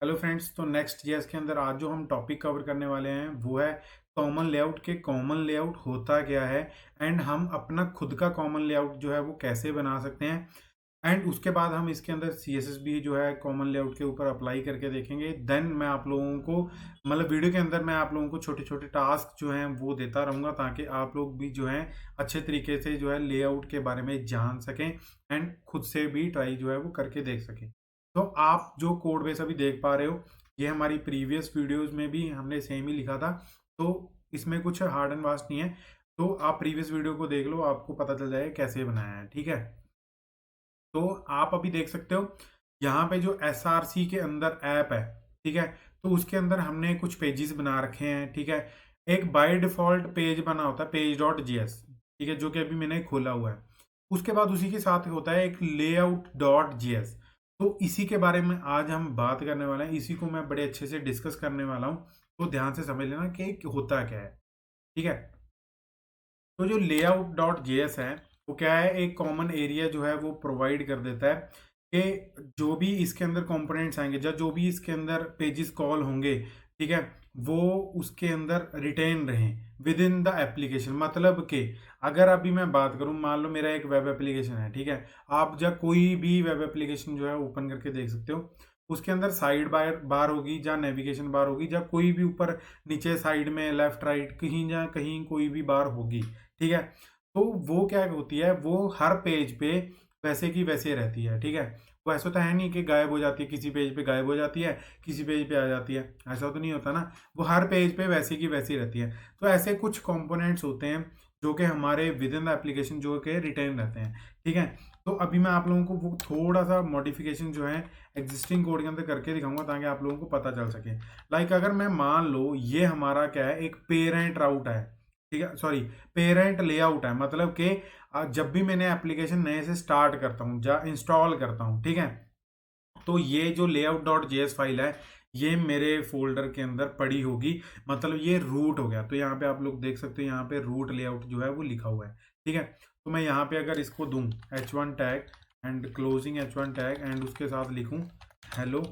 Hello friends, तो next JS के अंदर आज जो हम टॉपिक कवर करने वाले हैं वो है कॉमन लेआउट के कॉमन लेआउट होता क्या है एंड हम अपना खुद का कॉमन लेआउट जो है वो कैसे बना सकते हैं। एंड उसके बाद हम इसके अंदर सीएसएस भी जो है कॉमन लेआउट के ऊपर अप्लाई करके देखेंगे। देन मैं आप लोगों को मतलब वीडियो के अंदर मैं आप लोगों को छोटे छोटे टास्क जो हैं वो देता रहूँगा ताकि आप लोग भी जो है अच्छे तरीके से जो है लेआउट के बारे में जान सकें एंड खुद से भी ट्राई जो है वो करके देख सकें। तो आप जो कोड बेस अभी देख पा रहे हो ये हमारी प्रीवियस वीडियोस में भी हमने सेम ही लिखा था, तो इसमें कुछ हार्ड एंड फास्ट नहीं है। तो आप प्रीवियस वीडियो को देख लो, आपको पता चल जाएगा कैसे बनाया है। ठीक है, तो आप अभी देख सकते हो यहाँ पे जो एसआरसी के अंदर ऐप है, ठीक है, तो उसके अंदर हमने कुछ पेजेस बना रखे हैं। ठीक है, एक बाय डिफॉल्ट पेज बना होता है पेज डॉट जीएस, ठीक है, जो कि अभी मैंने खोला हुआ है। उसके बाद उसी के साथ होता है एक लेआउट डॉट जीएस। तो इसी के बारे में आज हम बात करने वाले हैं, इसी को मैं बड़े अच्छे से डिस्कस करने वाला हूँ। तो ध्यान से समझ लेना कि होता क्या है। ठीक है, तो जो लेआउट डॉट जेएस है वो क्या है, एक कॉमन एरिया जो है वो प्रोवाइड कर देता है कि जो भी इसके अंदर कंपोनेंट्स आएंगे या जो भी इसके अंदर पेजेस कॉल होंगे, ठीक है, वो उसके अंदर रिटेन रहें विद इन द एप्लीकेशन। मतलब कि अगर अभी मैं बात करूं, मान लो मेरा एक वेब एप्लीकेशन है, ठीक है, आप जब कोई भी वेब एप्लीकेशन जो है ओपन करके देख सकते हो, उसके अंदर साइड बार बार होगी या नेविगेशन बार होगी या कोई भी ऊपर नीचे साइड में लेफ्ट राइट कहीं या कहीं कोई भी बार होगी। ठीक है, तो वो क्या होती है, वो हर पेज पे वैसे की वैसे रहती है। ठीक है, वो ऐसा तो है नहीं कि गायब हो जाती है, किसी पेज पे गायब हो जाती है किसी पेज पे आ जाती है, ऐसा तो नहीं होता ना। वो हर पेज पे वैसे की वैसी रहती है। तो ऐसे कुछ कंपोनेंट्स होते हैं जो कि हमारे विद इन द एप्लीकेशन जो कि रिटेन रहते हैं। ठीक है, तो अभी मैं आप लोगों को वो थोड़ा सा मॉडिफिकेशन जो है एग्जिस्टिंग कोड के अंदर करके दिखाऊंगा ताकि आप लोगों को पता चल सके। लाइक अगर मैं मान लो ये हमारा क्या है, एक पेरेंट राउट है, ठीक है, सॉरी पेरेंट लेआउट है। मतलब कि जब भी मैंने एप्लीकेशन नए से स्टार्ट करता हूँ या इंस्टॉल करता हूँ, ठीक है, तो ये जो लेआउट डॉट जेएस फाइल है ये मेरे फोल्डर के अंदर पड़ी होगी। मतलब ये रूट हो गया। तो यहाँ पे आप लोग देख सकते हो, यहाँ पे रूट लेआउट जो है वो लिखा हुआ है। ठीक है, तो मैं यहाँ पे अगर इसको दूं h1 tag and closing h1 tag and उसके साथ लिखूं हेलो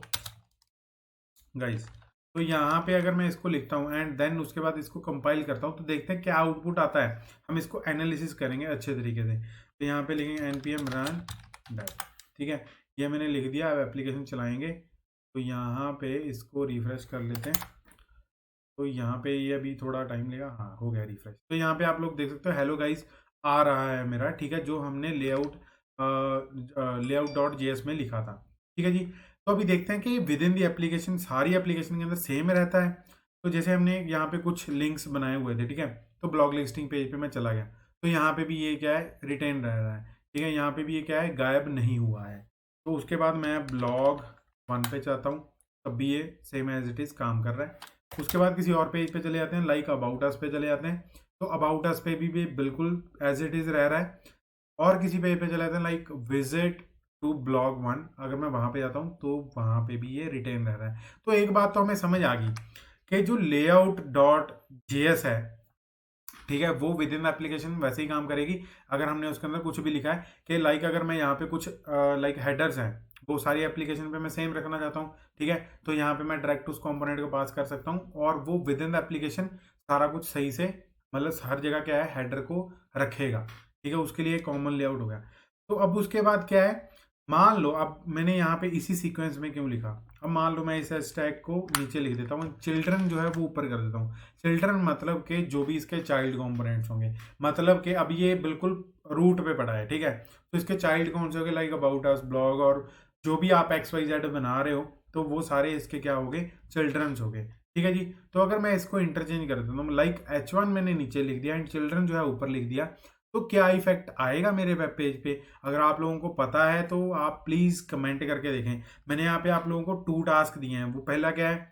गाइस, तो यहाँ पे अगर मैं इसको लिखता हूँ एंड देन उसके बाद इसको कंपाइल करता हूँ तो देखते हैं क्या आउटपुट आता है। हम इसको एनालिसिस करेंगे अच्छे तरीके से। तो यहाँ पे लिखेंगे npm run dat। ठीक है, ये मैंने लिख दिया। अब एप्लीकेशन चलाएंगे तो यहाँ पे इसको रिफ्रेश कर लेते हैं। तो यहाँ पे ये अभी थोड़ा टाइम लेगा, हाँ हो गया रिफ्रेश। तो यहाँ पे आप लोग देख सकते हो हेलो गाइस आ रहा है मेरा। ठीक है, जो हमने लेआउट डॉट जेएस में लिखा था। ठीक है जी, तो अभी देखते हैं कि विद इन दी एप्लीकेशन सारी एप्लीकेशन के अंदर सेम रहता है। तो जैसे हमने यहाँ पे कुछ लिंक्स बनाए हुए थे, ठीक है, तो ब्लॉग लिस्टिंग पेज पे मैं चला गया तो यहाँ पे भी ये क्या है, रिटेन रह रहा है। ठीक है, यहाँ पे भी ये क्या है, गायब नहीं हुआ है। तो उसके बाद मैं ब्लॉग 1 पे चाहता हूँ, तब भी ये सेम एज इट इज़ काम कर रहा है। उसके बाद किसी और पेज पे चले जाते हैं, लाइक अबाउट अस पे चले जाते हैं। तो अबाउट अस पे भी बिल्कुल एज इट इज़ रह रहा है। और किसी पेज पे चले जाते हैं लाइक विजिट टू ब्लॉग 1, अगर मैं वहां पे जाता हूँ तो वहां पे भी ये रिटेन रह रहा है। तो एक बात तो हमें समझ आ गई कि जो लेआउट डॉट जेएस है, ठीक है, वो विद इन एप्लीकेशन वैसे ही काम करेगी। अगर हमने उसके अंदर कुछ भी लिखा है कि लाइक अगर मैं यहाँ पे कुछ लाइक हेडर्स हैं वो सारी एप्लीकेशन पे मैं सेम रखना चाहता हूँ, ठीक है, तो यहाँ पे मैं डायरेक्ट उस कंपोनेंट को पास कर सकता हूँ और वो विद इन द एप्लीकेशन सारा कुछ सही से मतलब हर जगह क्या है हेडर को रखेगा। ठीक है, उसके लिए कॉमन लेआउट हो गया। तो अब उसके बाद क्या है, मान लो अब मैंने यहाँ पे इसी सीक्वेंस में क्यों लिखा, अब मान लो मैं इस स्टैक को नीचे लिख देता हूँ, चिल्ड्रन जो है वो ऊपर कर देता हूँ। चिल्ड्रन मतलब कि जो भी इसके चाइल्ड कंपोनेंट्स होंगे, मतलब कि अब ये बिल्कुल रूट पे पड़ा है। ठीक है, तो इसके चाइल्ड कौन से होंगे, लाइक अबाउट अस, ब्लॉग और जो भी आप XYZ बना रहे हो तो वो सारे इसके क्या हो गए, चिल्ड्रंस हो गए। ठीक है जी, तो अगर मैं इसको इंटरचेंज कर देता हूँ, लाइक h1 मैंने नीचे लिख दिया एंड चिल्ड्रन जो है ऊपर लिख दिया, तो क्या इफेक्ट आएगा मेरे वेब पेज पे? अगर आप लोगों को पता है तो आप प्लीज कमेंट करके देखें। मैंने यहाँ पे आप लोगों को 2 टास्क दिए हैं। वो पहला क्या है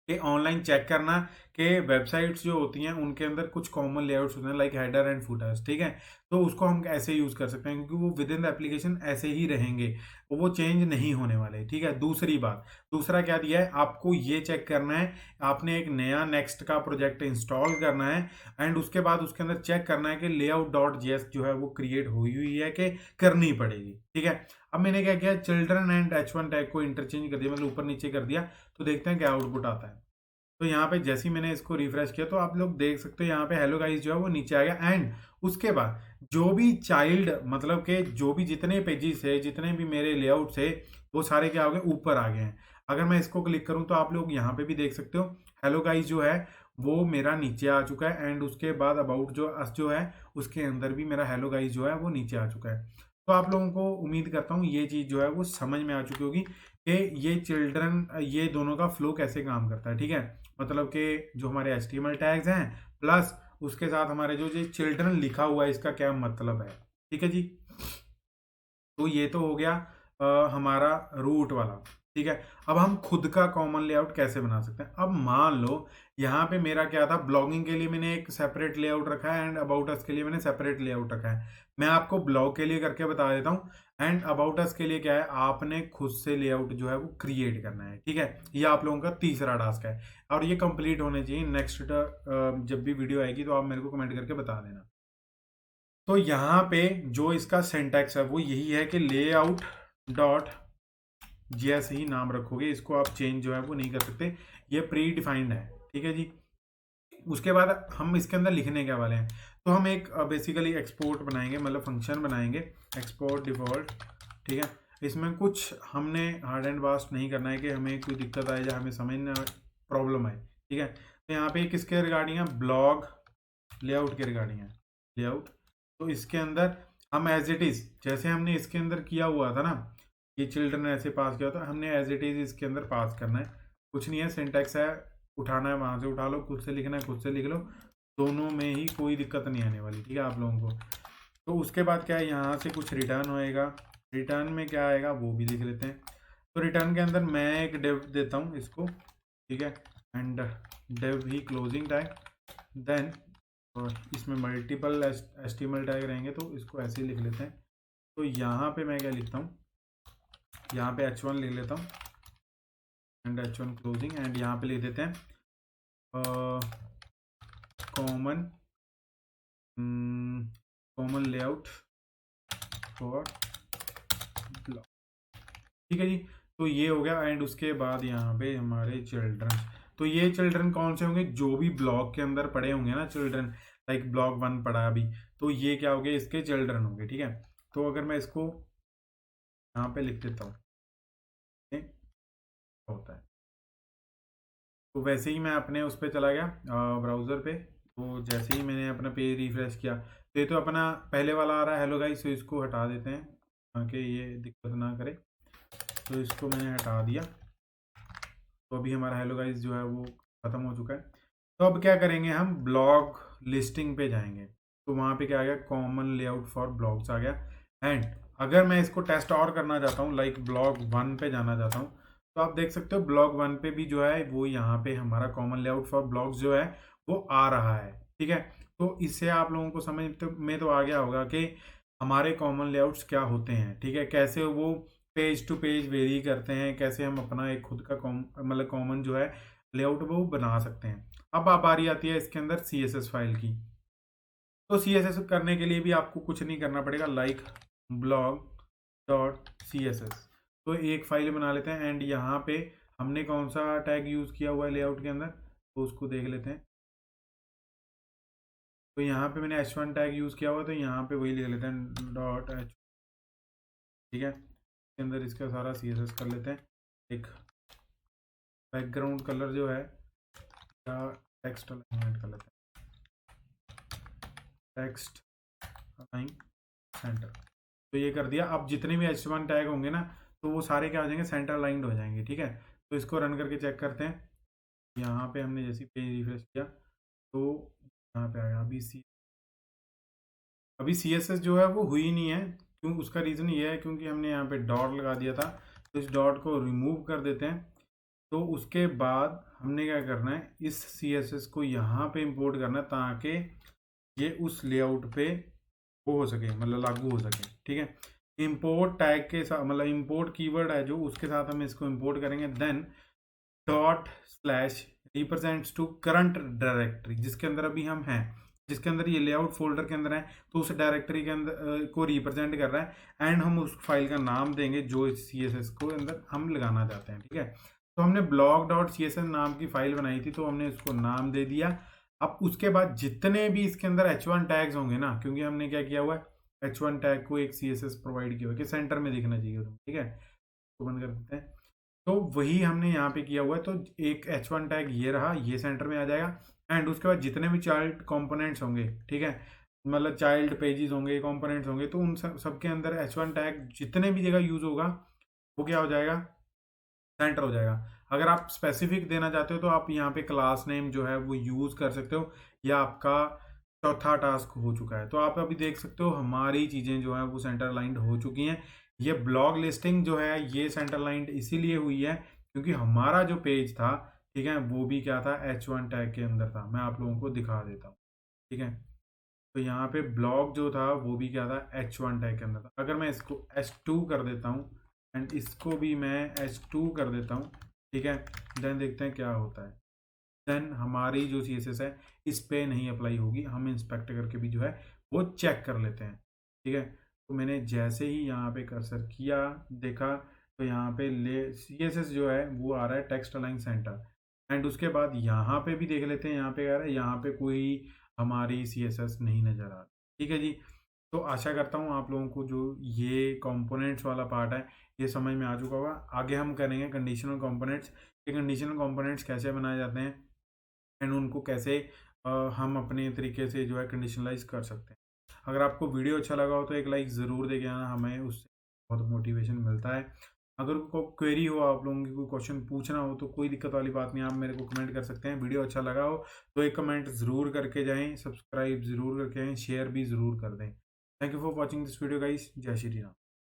कि ऑनलाइन चेक करना कि वेबसाइट्स जो होती हैं उनके अंदर कुछ कॉमन लेआउट्स होते हैं लाइक हेडर एंड फुटर्स। ठीक है, तो उसको हम ऐसे यूज़ कर सकते हैं क्योंकि वो विद इन द एप्लीकेशन ऐसे ही रहेंगे। वो चेंज नहीं होने वाले, ठीक है। दूसरा क्या दिया है, आपको ये चेक करना है, आपने एक नया नेक्स्ट का प्रोजेक्ट इंस्टॉल करना है एंड उसके बाद उसके अंदर चेक करना है कि लेआउट डॉट जेएस जो है वो क्रिएट हुई हुई है कि करनी पड़ेगी, ठीक है। अब मैंने क्या किया, चिल्ड्रन एंड H1 टैग को इंटरचेंज कर दिया, मतलब ऊपर नीचे कर दिया, तो देखते हैं क्या आउटपुट आता है। तो यहाँ पे जैसे ही मैंने इसको रिफ्रेश किया तो आप लोग देख सकते हो यहाँ पे हेलो गाइस जो है वो नीचे आ गया। एंड उसके बाद जो भी चाइल्ड, मतलब कि जो भी जितने पेजेस है, जितने भी मेरे लेआउट्स है, वो सारे क्या हो गए, ऊपर आ गए हैं। अगर मैं इसको क्लिक करूँ तो आप लोग यहाँ पे भी देख सकते हो हेलो गाइस जो है वो मेरा नीचे आ चुका है। एंड उसके बाद अबाउट जो अस जो है उसके अंदर भी मेरा हेलो गाइस जो है वो नीचे आ चुका है। तो आप लोगों को उम्मीद करता हूँ ये चीज़ जो है वो समझ में आ चुकी होगी कि ये चिल्ड्रन, ये दोनों का फ्लो कैसे काम करता है, ठीक है। मतलब कि जो हमारे HTML टैग्स हैं प्लस उसके साथ हमारे जो ये चिल्ड्रन लिखा हुआ है इसका क्या मतलब है, ठीक है जी। तो ये तो हो गया हमारा रूट वाला, ठीक है। अब हम खुद का कॉमन लेआउट कैसे बना सकते हैं। अब मान लो यहाँ पे मेरा क्या था, ब्लॉगिंग के लिए मैंने एक सेपरेट लेआउट रखा है एंड अबाउट अस के लिए मैंने सेपरेट लेआउट रखा है। मैं आपको ब्लॉग के लिए करके बता देता हूँ एंड अबाउट अस के लिए क्या है, आपने खुद से लेआउट जो है वो क्रिएट करना है, ठीक है। ये आप लोगों का तीसरा टास्क है और ये कंप्लीट होने चाहिए। नेक्स्ट जब भी वीडियो आएगी तो आप मेरे को कमेंट करके बता देना। तो यहाँ पे जो इसका सिंटैक्स है वो यही है कि लेआउट डॉट जैसे ही नाम रखोगे, इसको आप चेंज जो है वो नहीं कर सकते, ये प्री डिफाइंड है, ठीक है जी। उसके बाद हम इसके अंदर लिखने क्या वाले हैं, तो हम एक बेसिकली एक्सपोर्ट बनाएंगे, मतलब फंक्शन बनाएंगे एक्सपोर्ट डिफॉल्ट, ठीक है। इसमें कुछ हमने हार्ड एंड फास्ट नहीं करना है कि हमें कोई दिक्कत आए या हमें समझ ना प्रॉब्लम आए, ठीक है। तो यहाँ पे किसके रिगार्डिंग है, ब्लॉग लेआउट के रिगार्डिंग है, लेआउट। तो इसके अंदर हम एज इट इज जैसे हमने इसके अंदर किया हुआ था ना, ये चिल्ड्रन ऐसे पास किया था, हमने एज इट इज इसके अंदर पास करना है। कुछ नहीं है, सिंटैक्स है, उठाना है वहां से उठा लो, खुद से लिखना है खुद से लिख लो, दोनों में ही कोई दिक्कत नहीं आने वाली, ठीक है आप लोगों को। तो उसके बाद क्या है, यहाँ से कुछ रिटर्न होएगा, रिटर्न में क्या आएगा वो भी लिख लेते हैं। तो रिटर्न के अंदर मैं एक डेव देता हूँ इसको, ठीक है, एंड डेव ही क्लोजिंग टैग, देन और इसमें मल्टीपल HTML टैग रहेंगे तो इसको ऐसे ही लिख लेते हैं। तो यहाँ पे मैं क्या लिखता हूँ, यहाँ पे H1 लिख लेता हूँ एंड H1 क्लोजिंग, एंड यहाँ पे लिख देते हैं कॉमन लेआउट फॉर ब्लॉग, ठीक है जी। तो ये हो गया एंड उसके बाद यहाँ पे हमारे चिल्ड्रन, तो ये चिल्ड्रन कौन से होंगे, जो भी ब्लॉग के अंदर पड़े होंगे ना चिल्ड्रन, लाइक ब्लॉग 1 पड़ा अभी, तो ये क्या हो गए, इसके चिल्ड्रन होंगे, ठीक है। तो अगर मैं इसको यहाँ पे लिख देता हूँ होता है, तो वैसे ही मैं अपने उस पर चला गया ब्राउज़र पे। तो जैसे ही मैंने अपना पेज रिफ्रेश किया तो ये तो अपना पहले वाला आ रहा है हेलो गाइस, तो इसको हटा देते हैं ताकि ये दिक्कत ना करे। तो इसको मैंने हटा दिया, तो अभी हमारा हेलो गाइस जो है वो ख़त्म हो चुका है। तो अब क्या करेंगे, हम ब्लॉग लिस्टिंग पे जाएंगे, तो वहाँ पे क्या आ गया, कॉमन लेआउट फॉर ब्लॉग्स आ गया। एंड अगर मैं इसको टेस्ट और करना चाहता हूँ, लाइक ब्लॉग 1 पे जाना चाहता हूँ, तो आप देख सकते हो ब्लॉग 1 पे भी जो है वो यहाँ पे हमारा कॉमन लेआउट फॉर ब्लॉग्स जो है वो आ रहा है, ठीक है। तो इससे आप लोगों को समझ में तो आ गया होगा कि हमारे कॉमन लेआउट्स क्या होते हैं, ठीक है, कैसे वो पेज टू पेज वेरी करते हैं, कैसे हम अपना एक खुद का मतलब कॉमन जो है लेआउट वो बना सकते हैं। अब बारी आती है इसके अंदर CSS फाइल की। तो CSS करने के लिए भी आपको कुछ नहीं करना पड़ेगा, लाइक ब्लॉग डॉट CSS, तो एक फाइल बना लेते हैं एंड यहाँ पे हमने कौन सा टैग यूज़ किया हुआ है लेआउट के अंदर, तो उसको देख लेते हैं। तो यहाँ पे मैंने H1 टैग यूज़ किया हुआ है, तो यहाँ पे वही लिख लेते हैं डॉट H, ठीक है। इसके अंदर इसका सारा CSS कर लेते हैं। एक बैकग्राउंड कलर जो है या टेक्स्ट अलाइनमेंट कर लेते हैं, टेक्स्ट अलाइन सेंटर, तो ये कर दिया। अब जितने भी H1 टैग होंगे ना तो वो सारे क्या हो जाएंगे, सेंटर अलाइंड हो जाएंगे, ठीक है। तो इसको रन करके चेक करते हैं। यहाँ पे हमने जैसे पेज रिफ्रेश किया तो यहाँ पे आया, अभी CSS जो है वो हुई नहीं है, क्यों, उसका रीज़न ये है क्योंकि हमने यहाँ पे डॉट लगा दिया था। तो इस डॉट को रिमूव कर देते हैं। तो उसके बाद हमने क्या करना है, इस CSS को यहाँ पे इंपोर्ट करना है ताकि ये उस लेआउट पे वो हो सके, मतलब लागू हो सके, ठीक है। इंपोर्ट टैग के साथ, मतलब इंपोर्ट कीवर्ड है जो, उसके साथ हम इसको इंपोर्ट करेंगे। Then dot slash represents to current directory, जिसके अंदर अभी हम हैं, जिसके अंदर ये लेआउट फोल्डर के अंदर है, तो उस डायरेक्टरी के अंदर को रिप्रेजेंट कर रहा है। एंड हम उस फाइल का नाम देंगे जो इस CSS को अंदर हम लगाना चाहते हैं। ठीक है, तो हमने blog डॉट CSS नाम की फाइल बनाई थी, तो हमने उसको नाम दे दिया। अब उसके बाद जितने भी इसके अंदर H1 टैग्स होंगे ना, क्योंकि हमने क्या किया हुआ है, H1 टैग को एक CSS प्रोवाइड किया हुआ है कि सेंटर में दिखना चाहिए तुम्हें। ठीक है, तो बंद कर देते हैं। तो वही हमने यहाँ पे किया हुआ है। तो एक H1 टैग ये रहा, ये सेंटर में आ जाएगा। एंड उसके बाद जितने भी चाइल्ड कंपोनेंट्स होंगे, ठीक है, मतलब चाइल्ड पेजेस होंगे, कंपोनेंट्स होंगे, तो उन सब के अंदर H1 टैग जितने भी जगह यूज होगा वो क्या हो जाएगा, सेंटर हो जाएगा। अगर आप स्पेसिफिक देना चाहते हो तो आप यहाँ पे क्लास नेम जो है वो यूज कर सकते हो, या आपका चौथा टास्क हो चुका है। तो आप अभी देख सकते हो हमारी चीजें जो है वो सेंटर लाइंड हो चुकी हैं। ये ब्लॉग लिस्टिंग जो है ये सेंटर लाइंड इसीलिए हुई है क्योंकि हमारा जो पेज था, ठीक है, वो भी क्या था, H1 टैग के अंदर था। मैं आप लोगों को दिखा देता हूँ। ठीक है, तो यहाँ पे ब्लॉग जो था वो भी क्या था, H1 टैग के अंदर था। अगर मैं इसको H2 कर देता हूँ एंड इसको भी मैं H2 कर देता हूँ, ठीक है, देन देखते हैं क्या होता है। देन हमारी जो CSS है इस पे नहीं अप्लाई होगी। हम इंस्पेक्ट करके भी जो है वो चेक कर लेते हैं। ठीक है, तो मैंने जैसे ही यहाँ पे कर्सर किया, देखा, तो यहाँ पे ले CSS जो है वो आ रहा है टेक्स्ट अलाइन सेंटर। एंड उसके बाद यहाँ पे भी देख लेते हैं, यहाँ पे आ रहा है, यहाँ पे कोई हमारी CSS नहीं नज़र आ रही। ठीक है जी, तो आशा करता हूँ आप लोगों को जो ये कंपोनेंट्स वाला पार्ट है ये समझ में आ चुका होगा। आगे हम करेंगे कंडीशनल कंपोनेंट्स, ये कंडीशनल कंपोनेंट्स कैसे बनाए जाते हैं एंड उनको कैसे हम अपने तरीके से जो है कंडीशनलाइज कर सकते हैं। अगर आपको वीडियो अच्छा लगा हो तो एक लाइक ज़रूर दे के आना, हमें उससे बहुत मोटिवेशन मिलता है। अगर कोई क्वेरी हो, आप लोगों की कोई क्वेश्चन पूछना हो, तो कोई दिक्कत वाली बात नहीं, आप मेरे को कमेंट कर सकते हैं। वीडियो अच्छा लगा हो तो एक कमेंट ज़रूर करके जाएं, सब्सक्राइब ज़रूर करके जाएं, शेयर भी ज़रूर कर दें। Thank you for watching this video guys. जय श्री राम।